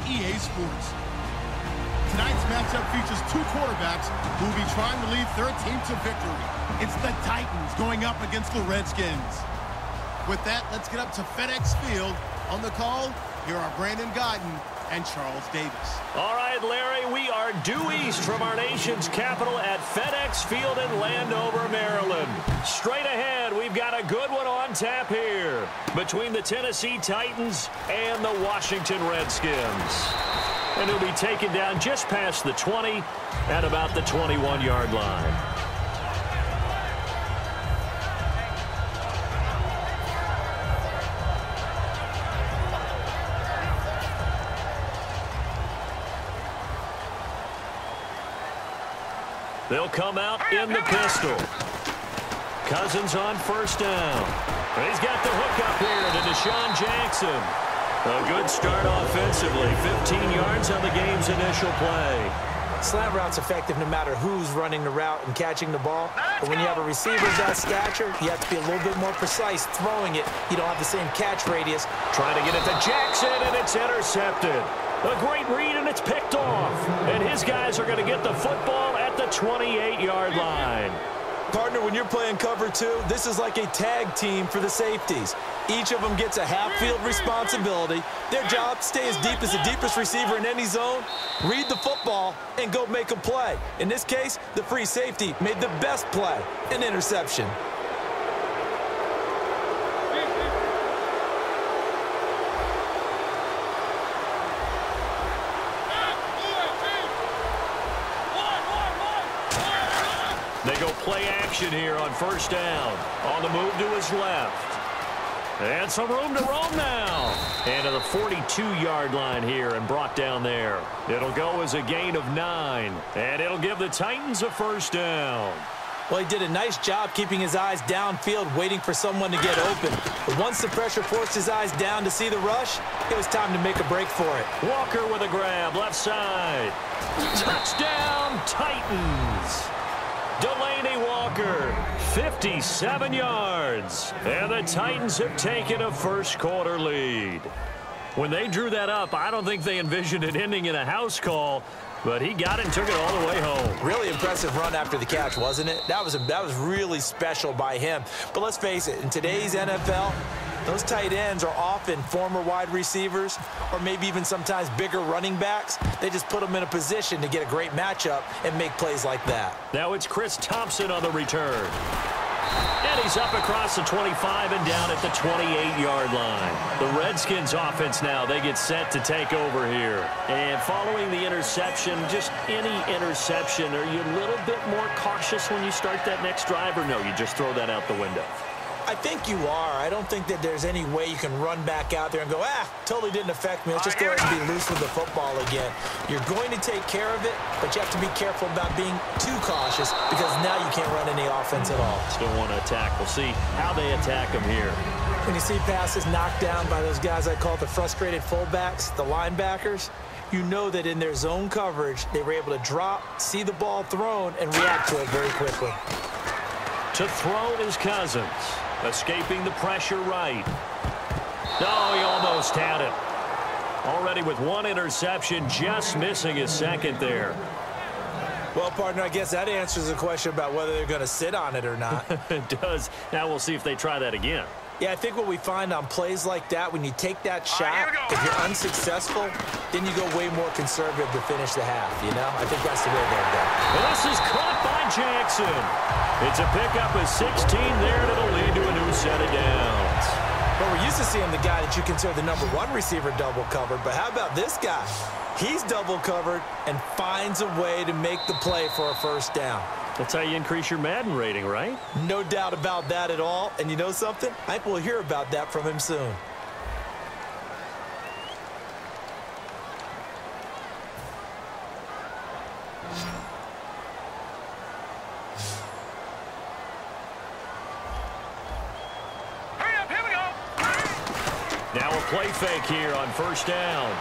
EA Sports. Tonight's matchup features two quarterbacks who will be trying to lead their team to victory. It's the Titans going up against the Redskins. With that, let's get up to FedEx Field. On the call, here are Brandon Guyton and Charles Davis. All right, Larry, we are due east from our nation's capital at FedEx Field in Landover, Maryland. Straight ahead, we've got a good one on tap here between the Tennessee Titans and the Washington Redskins. And he'll be taken down just past the 20 at about the 21-yard line. They'll come out in the pistol. Cousins on first down. He's got the hook up here to Deshaun Jackson. A good start offensively. 15 yards on the game's initial play. Slant route's effective no matter who's running the route and catching the ball. But when you have a receiver of that stature, you have to be a little bit more precise throwing it. You don't have the same catch radius. Trying to get it to Jackson, and it's intercepted. A great read, and it's picked off. And his guys are going to get the football at the 28-yard line. Partner, when you're playing cover two, this is like a tag team for the safeties. Each of them gets a half-field responsibility. Their job, stay as deep as the deepest receiver in any zone, read the football, and go make a play. In this case, the free safety made the best play, an interception. They go play action here on first down. On the move to his left. And some room to roam now. And to the 42-yard line here and brought down there. It'll go as a gain of 9. And it'll give the Titans a first down. Well, he did a nice job keeping his eyes downfield, waiting for someone to get open. But once the pressure forced his eyes down to see the rush, it was time to make a break for it. Walker with a grab, left side. Touchdown, Titans. Delaney Walker, 57 yards. And the Titans have taken a first-quarter lead. When they drew that up, I don't think they envisioned it ending in a house call, but he got it and took it all the way home. Really impressive run after the catch, wasn't it? That was really special by him. But let's face it, in today's NFL, those tight ends are often former wide receivers or maybe even sometimes bigger running backs. They just put them in a position to get a great matchup and make plays like that. Now it's Chris Thompson on the return. And he's up across the 25 and down at the 28-yard line. The Redskins offense now, they get set to take over here. And following the interception, just any interception, are you a little bit more cautious when you start that next drive, or no, you just throw that out the window? I think you are. I don't think that there's any way you can run back out there and go, totally didn't affect me. Let's just go ahead and be loose with the football again. You're going to take care of it, but you have to be careful about being too cautious because now you can't run any offense at all. Still want to attack. We'll see how they attack them here. When you see passes knocked down by those guys I call the frustrated fullbacks, the linebackers, you know that in their zone coverage, they were able to drop, see the ball thrown, and react to it very quickly. To throw is Cousins. Escaping the pressure right. No, he almost had it. Already with one interception, just missing his second there. Well, partner, I guess that answers the question about whether they're going to sit on it or not. It does. Now we'll see if they try that again. Yeah, I think what we find on plays like that, when you take that shot, if you're unsuccessful, then you go way more conservative to finish the half, you know? I think that's the way they'll go. Well, this is caught by Jackson. It's a pickup of 16 there, and it'll lead to a new set of downs. Well, we're used to seeing the guy that you consider the #1 receiver double covered, but how about this guy? He's double covered and finds a way to make the play for a first down. That's how you increase your Madden rating, right? No doubt about that at all. And you know something? I think we'll hear about that from him soon. Now a play fake here on first down.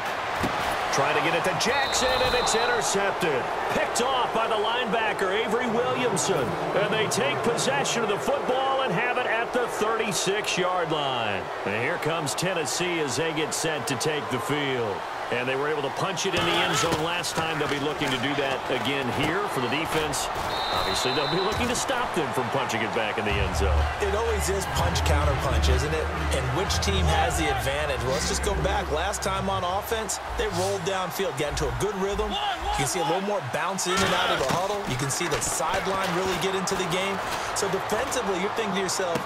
Trying to get it to Jackson, and it's intercepted. Picked off by the linebacker, Avery Williamson. And they take possession of the football and have it at the 36-yard line. And here comes Tennessee as they get set to take the field. And they were able to punch it in the end zone last time. They'll be looking to do that again here for the defense. Obviously, they'll be looking to stop them from punching it back in the end zone. It always is punch-counter-punch, isn't it? And which team has the advantage? Well, let's just go back. Last time on offense, they rolled downfield, got into a good rhythm. You can see a little more bounce in and out of the huddle. You can see the sideline really get into the game. So defensively, you're thinking to yourself,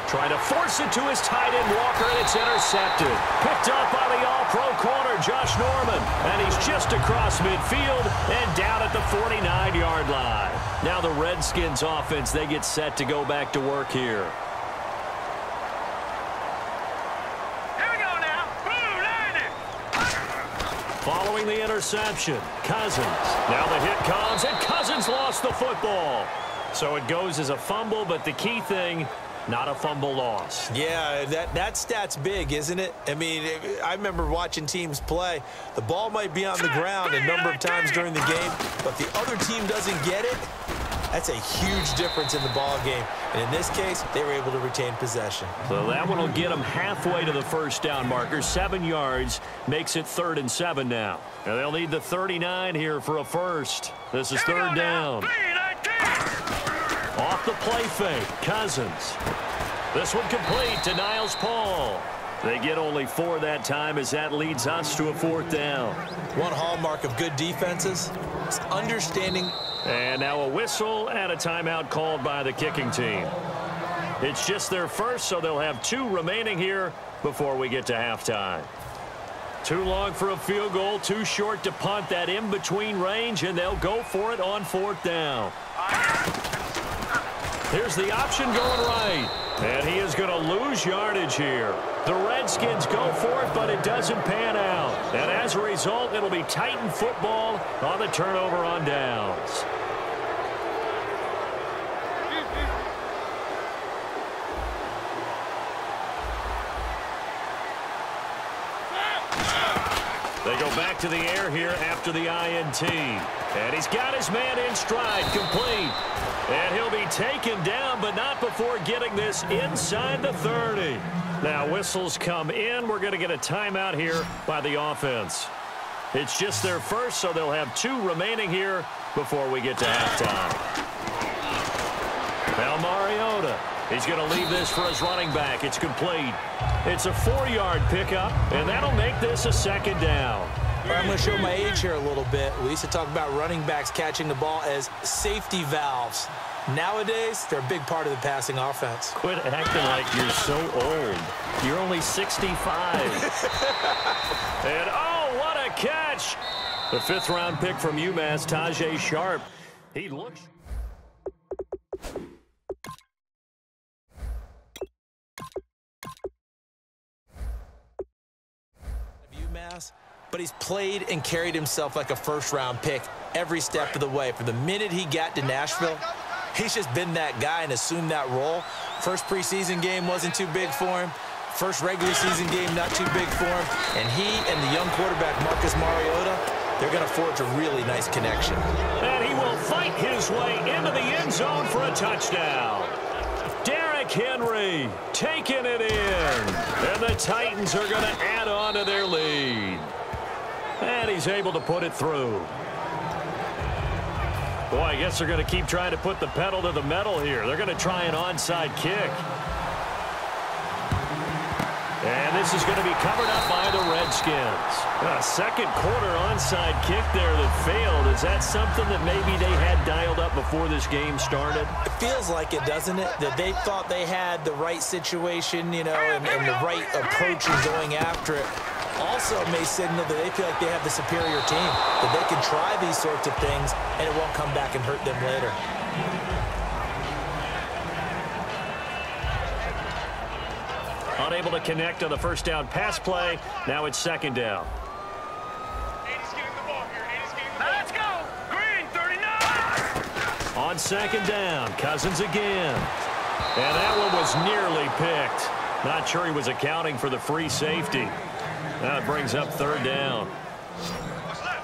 trying to force it to his tight end, Walker, and it's intercepted. Picked up by the all-pro corner, Josh Norman. And he's just across midfield and down at the 49-yard line. Now the Redskins offense, they get set to go back to work here. Here we go now. Boom, landed. Following the interception, Cousins. Now the hit comes, and Cousins lost the football. So it goes as a fumble, but the key thing, not a fumble loss. Yeah, that stat's big, isn't it? I mean, I remember watching teams play. The ball might be on the ground a number of times during the game, but the other team doesn't get it. That's a huge difference in the ball game. And in this case, they were able to retain possession. So that one will get them halfway to the first down marker. 7 yards makes it 3rd and 7 now. And they'll need the 39 here for a first. This is 3rd down. Off the play fake, Cousins. This one complete to Niles Paul. They get only 4 that time as that leads us to a 4th down. One hallmark of good defenses is understanding. And now a whistle and a timeout called by the kicking team. It's just their first, so they'll have 2 remaining here before we get to halftime. Too long for a field goal, too short to punt. That in-between range, and they'll go for it on 4th down. Here's the option going right. And he is going to lose yardage here. The Redskins go for it, but it doesn't pan out. And as a result, it'll be Titan football on the turnover on downs. They go back to the air here after the INT. And he's got his man in stride, complete. And he'll be taken down, but not before getting this inside the 30. Now whistles come in. We're going to get a timeout here by the offense. It's just their first, so they'll have 2 remaining here before we get to halftime. Now Mariota. He's going to leave this for his running back. It's complete. It's a 4-yard pickup, and that'll make this a 2nd down. I'm going to show my age here a little bit. We used to talk about running backs catching the ball as safety valves. Nowadays, they're a big part of the passing offense. Quit acting like you're so old. You're only 65. And, oh, what a catch. The 5th-round pick from UMass, Tajay Sharp. He looks... UMass, but he's played and carried himself like a 1st-round pick every step of the way. From the minute he got to Nashville, he's just been that guy and assumed that role. First preseason game wasn't too big for him. First regular season game not too big for him. And he and the young quarterback, Marcus Mariota, they're going to forge a really nice connection. And he will fight his way into the end zone for a touchdown. Derrick Henry taking it in. And the Titans are going to add on to their lead. And he's able to put it through. Boy, I guess they're going to keep trying to put the pedal to the metal here. They're going to try an onside kick. And this is going to be covered up by the Redskins. A 2nd quarter onside kick there that failed. Is that something that maybe they had dialed up before this game started? It feels like it, doesn't it? That they thought they had the right situation, you know, and the right approach in going after it. Also may signal that they feel like they have the superior team, that they can try these sorts of things and it won't come back and hurt them later. Unable to connect on the 1st down pass play. Now it's 2nd down. Let's go. Green, 39. On 2nd down, Cousins again. And that one was nearly picked. Not sure he was accounting for the free safety. Now it brings up 3rd down.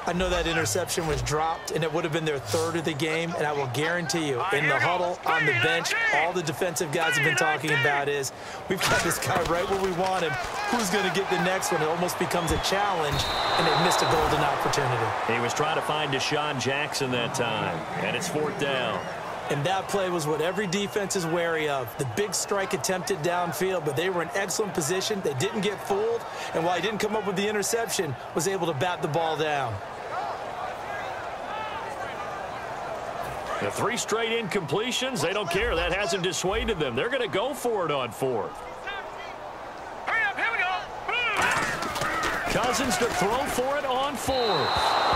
I know that interception was dropped, and it would have been their third of the game, and I will guarantee you, in the huddle, on the bench, all the defensive guys have been talking about is, we've got this guy right where we want him. Who's going to get the next one? It almost becomes a challenge, and they missed a golden opportunity. He was trying to find Deshaun Jackson that time, and it's 4th down. And that play was what every defense is wary of. The big strike attempted downfield, but they were in excellent position. They didn't get fooled, and while he didn't come up with the interception, was able to bat the ball down. The 3 straight incompletions, they don't care. That hasn't dissuaded them. They're going to go for it on 4th. Hurry up, here we go. Cousins to throw for it on 4th.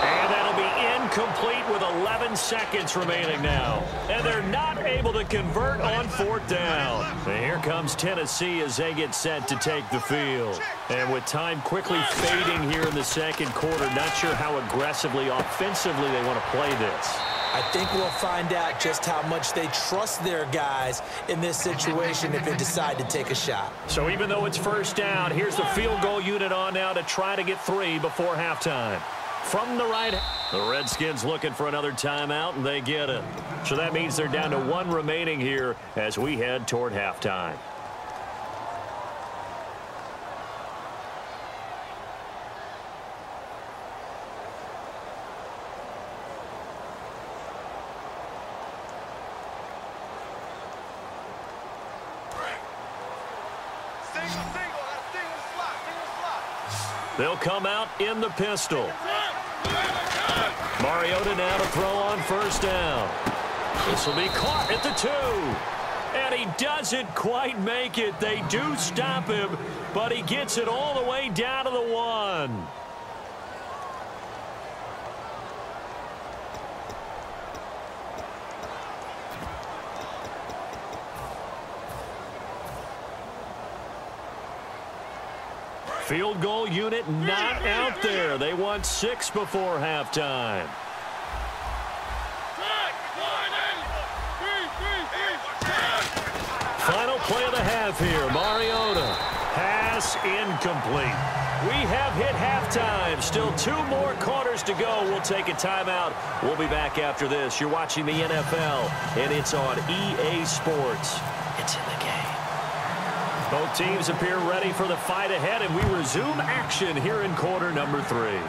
And that'll be incomplete with 11 seconds remaining now. And they're not able to convert on 4th down. And here comes Tennessee as they get set to take the field. And with time quickly fading here in the second quarter, not sure how aggressively, offensively they want to play this. I think we'll find out just how much they trust their guys in this situation if they decide to take a shot. So even though it's 1st down, here's the field goal unit on now to try to get 3 before halftime. From the right, the Redskins looking for another timeout, and they get it. So that means they're down to 1 remaining here as we head toward halftime. They'll come out in the pistol. Mariota now to throw on 1st down. This will be caught at the 2. And he doesn't quite make it. They do stop him, but he gets it all the way down to the 1. Field goal unit not out there. They want 6 before halftime. Final play of the half here. Mariota. Pass incomplete. We have hit halftime. Still 2 more quarters to go. We'll take a timeout. We'll be back after this. You're watching the NFL, and it's on EA Sports. It's in the game. Both teams appear ready for the fight ahead, and we resume action here in quarter number 3.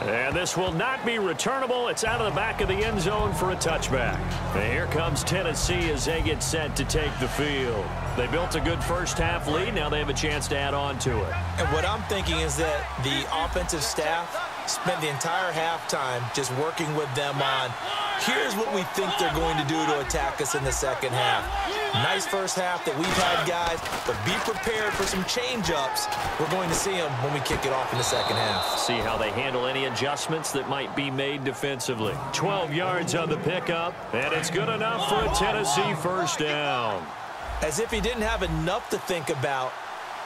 And this will not be returnable. It's out of the back of the end zone for a touchback. And here comes Tennessee as they get set to take the field. They built a good first half lead. Now they have a chance to add on to it. And what I'm thinking is that the offensive staff spent the entire halftime just working with them on, here's what we think they're going to do to attack us in the second half. Nice first half that we've had, guys, but be prepared for some change-ups. We're going to see them when we kick it off in the second half. See how they handle any adjustments that might be made defensively. 12 yards on the pickup, and it's good enough for a Tennessee 1st down. As if he didn't have enough to think about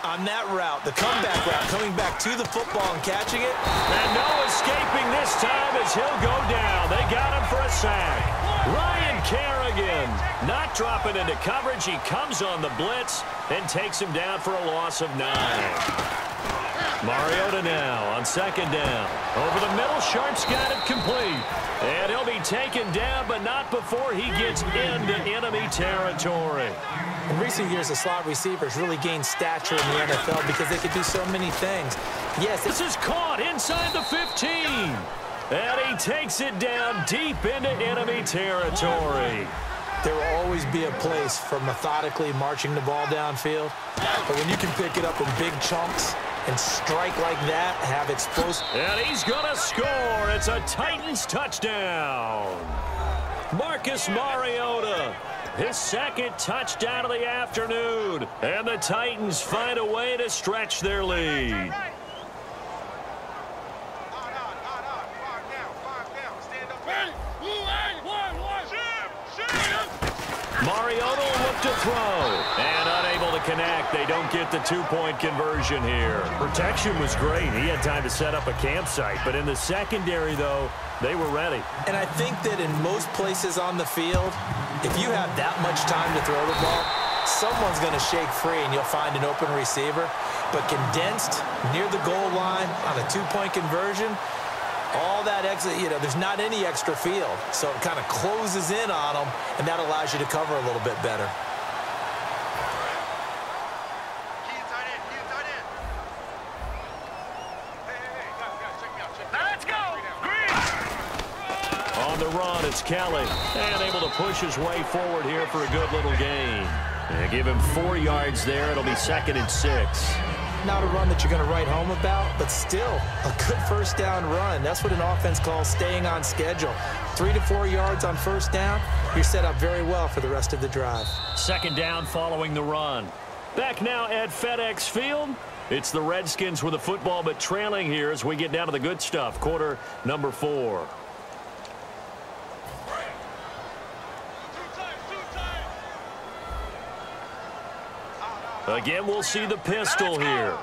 on that route, the comeback route, coming back to the football and catching it. And no escaping this time as he'll go down. They got him for a sack. Ryan Kerrigan not dropping into coverage. He comes on the blitz and takes him down for a loss of 9. Mariota now on 2nd down. Over the middle, Sharp's got it complete. And he'll be taken down, but not before he gets into enemy territory. In recent years, the slot receivers really gained stature in the NFL because they could do so many things. Yes, this is caught inside the 15. And he takes it down deep into enemy territory. There will always be a place for methodically marching the ball downfield. But when you can pick it up in big chunks and strike like that, have explosive. And he's going to score. It's a Titans touchdown. Marcus Mariota. His 2nd touchdown of the afternoon. And the Titans find a way to stretch their lead. Mariota will look to throw. And unable to to connect. They don't get the two-point conversion here. Protection was great. He had time to set up a campsite. But in the secondary, though, they were ready. And I think that in most places on the field, if you have that much time to throw the ball, someone's going to shake free and you'll find an open receiver. But condensed near the goal line on a two-point conversion, all that extra, there's not any extra field. So it kind of closes in on them, and that allows you to cover a little bit better. On the run, it's Kelly. And able to push his way forward here for a good little gain. And give him 4 yards there. It'll be 2nd and 6. Not a run that you're going to write home about, but still a good first down run. That's what an offense calls staying on schedule. 3 to 4 yards on first down, you're set up very well for the rest of the drive. 2nd down following the run. Back now at FedEx Field. It's the Redskins with the football, but trailing here as we get down to the good stuff. Quarter number 4. Again, we'll see the pistol here.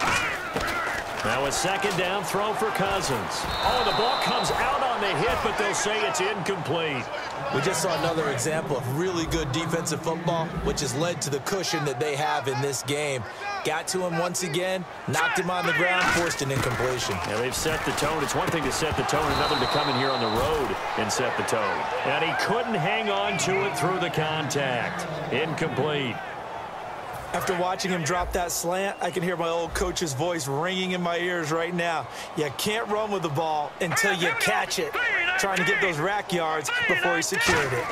Now a 2nd down throw for Cousins. Oh, the ball comes out on the hit, but they'll say it's incomplete. We just saw another example of really good defensive football, which has led to the cushion that they have in this game. Got to him once again, knocked him on the ground, forced an incompletion. Yeah, they've set the tone. It's one thing to set the tone, another to come in here on the road and set the tone. And he couldn't hang on to it through the contact. Incomplete. After watching him drop that slant, I can hear my old coach's voice ringing in my ears right now. You can't run with the ball until you catch it. Trying to get those rack yards before he secured it.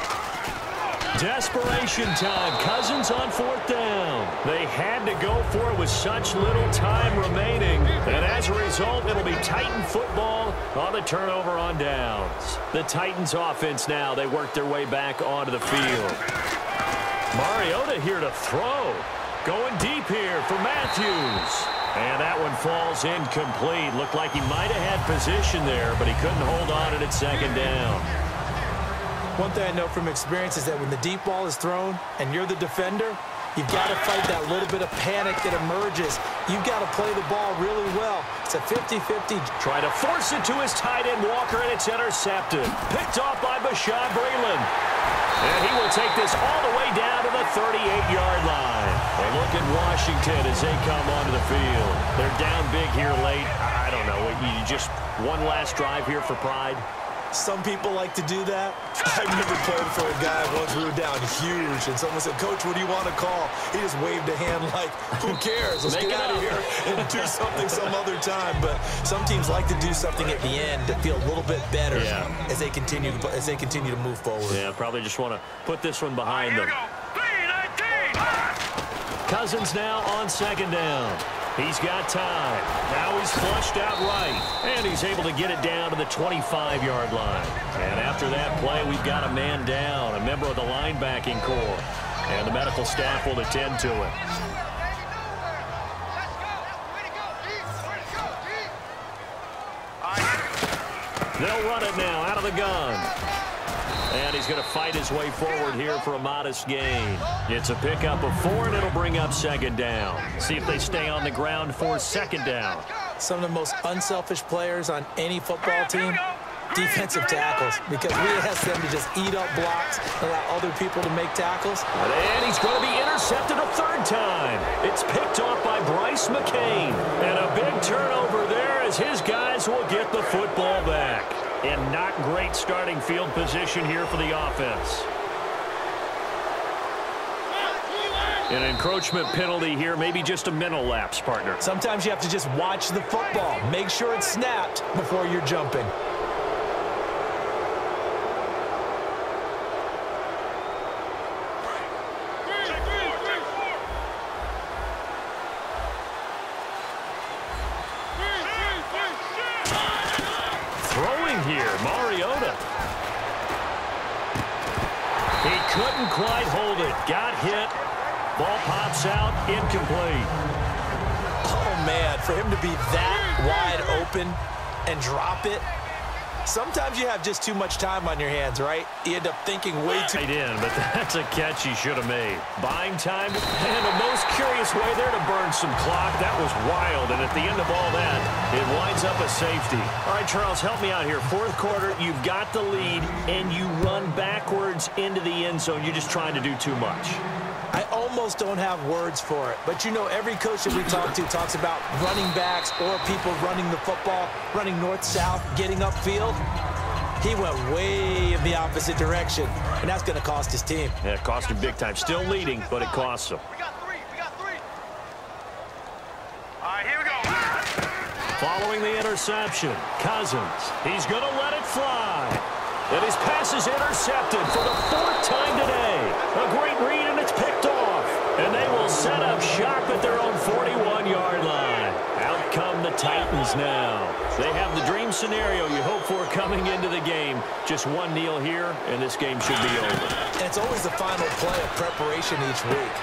Desperation time. Cousins on 4th down. They had to go for it with such little time remaining. And as a result, it'll be Titan football on the turnover on downs. The Titans offense now, they work their way back onto the field. Mariota here to throw. Going deep here for Matthews. And that one falls incomplete. Looked like he might have had position there, but he couldn't hold on it at 2nd down. One thing I know from experience is that when the deep ball is thrown and you're the defender, you've got to fight that little bit of panic that emerges. You've got to play the ball really well. It's a 50-50. Try to force it to his tight end, Walker, and it's intercepted. Picked off by Bashaud Breeland. And he will take this all the way down to the 38-yard line. A look at Washington as they come onto the field. They're down big here late. I don't know. You just one last drive here for pride? Some people like to do that. I remember playing for a guy once we were down huge, and someone said, "Coach, what do you want to call?" He just waved a hand like, who cares? Let's get out of here and do something some other time. But some teams like to do something at the end to feel a little bit better as they continue to move forward. Yeah, probably just want to put this one behind them. Cousins now on 2nd down. He's got time. Now he's flushed out right. And he's able to get it down to the 25-yard line. And after that play, we've got a man down, a member of the linebacking corps. And the medical staff will attend to it. They'll run it now out of the gun. And he's going to fight his way forward here for a modest gain. It's a pickup of 4, and it'll bring up 2nd down. See if they stay on the ground for 2nd down. Some of the most unselfish players on any football team, defensive tackles, because we ask them to just eat up blocks, allow other people to make tackles. And he's going to be intercepted a 3rd time. It's picked off by Bryce McCain. And a big turnover there as his guys will get the football back. And not great starting field position here for the offense. An encroachment penalty here, maybe just a mental lapse, partner. Sometimes you have to just watch the football. Make sure it's snapped before you're jumping. Here, Mariota. He couldn't quite hold it. Got hit. Ball pops out. Incomplete. Oh, man, for him to be that wide open and drop it, Sometimes you have just too much time on your hands, right? You end up thinking way too... Right in, but that's a catch he should have made. Buying time, and the most curious way there to burn some clock. That was wild, and at the end of all that, it winds up a safety. All right, Charles, help me out here. Fourth quarter, you've got the lead, and you run backwards into the end zone. You're just trying to do too much. I almost don't have words for it. But, you know, every coach that we talk to talks about running backs or people running the football, running north-south, getting upfield. He went way in the opposite direction, and that's going to cost his team. Yeah, it cost him big time. Still leading, but it costs him. We got three. All right, here we go. Following the interception, Cousins. He's going to let it fly. And his pass is intercepted for the fourth time today. A great read, and it's picked off. And they will set up shop at their own 41-yard line. Out come the Titans now. They have the dream scenario you hope for coming into the game. Just one kneel here, and this game should be over. And it's always the final play of preparation each week.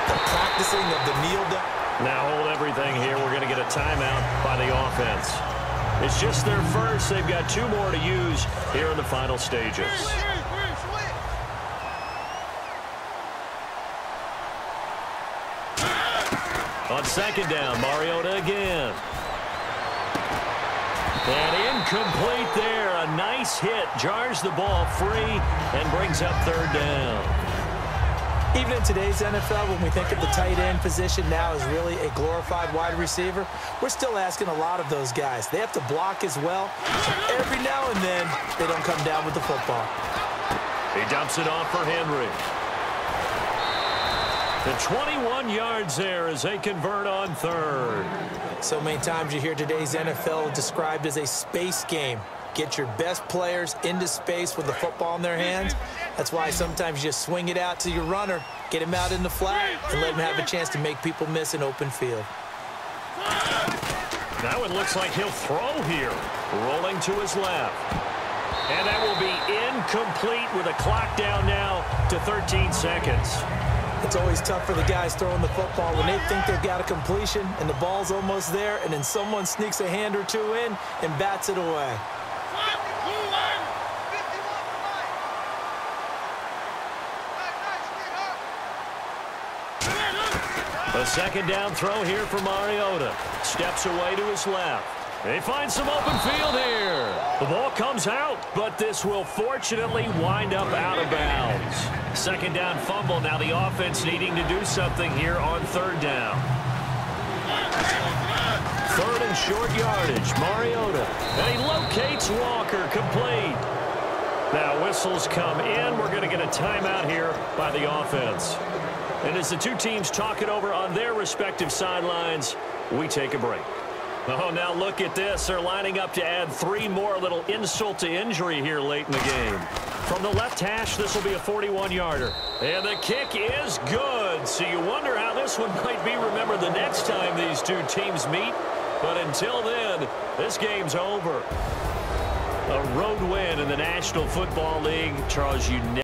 The practicing of the kneel down. Now hold everything here. We're going to get a timeout by the offense. It's just their first. They've got two more to use here in the final stages. On second down, Mariota again. And incomplete there. A nice hit. Jars the ball free and brings up third down. Even in today's NFL, when we think of the tight end position now as really a glorified wide receiver, we're still asking a lot of those guys. They have to block as well. Every now and then, they don't come down with the football. He dumps it off for Henry. The 21 yards there as they convert on third. So many times you hear today's NFL described as a space game. Get your best players into space with the football in their hands. That's why sometimes you just swing it out to your runner, get him out in the flat, and let him have a chance to make people miss an open field. Now it looks like he'll throw here. Rolling to his left. And that will be incomplete with a clock down now to 13 seconds. It's always tough for the guys throwing the football when they think they've got a completion and the ball's almost there, and then someone sneaks a hand or two in and bats it away. A second down throw here for Mariota. Steps away to his left. They find some open field here. The ball comes out, but this will fortunately wind up out of bounds. Second down fumble. Now the offense needing to do something here on third down. Third and short yardage. Mariota. And he locates Walker. Complete. Now whistles come in. We're going to get a timeout here by the offense. And as the two teams talk it over on their respective sidelines, we take a break. Oh, now look at this. They're lining up to add three more. A little insult to injury here late in the game. From the left hash, this will be a 41-yarder. And the kick is good. So you wonder how this one might be remembered the next time these two teams meet. But until then, this game's over. A road win in the National Football League. Charles, you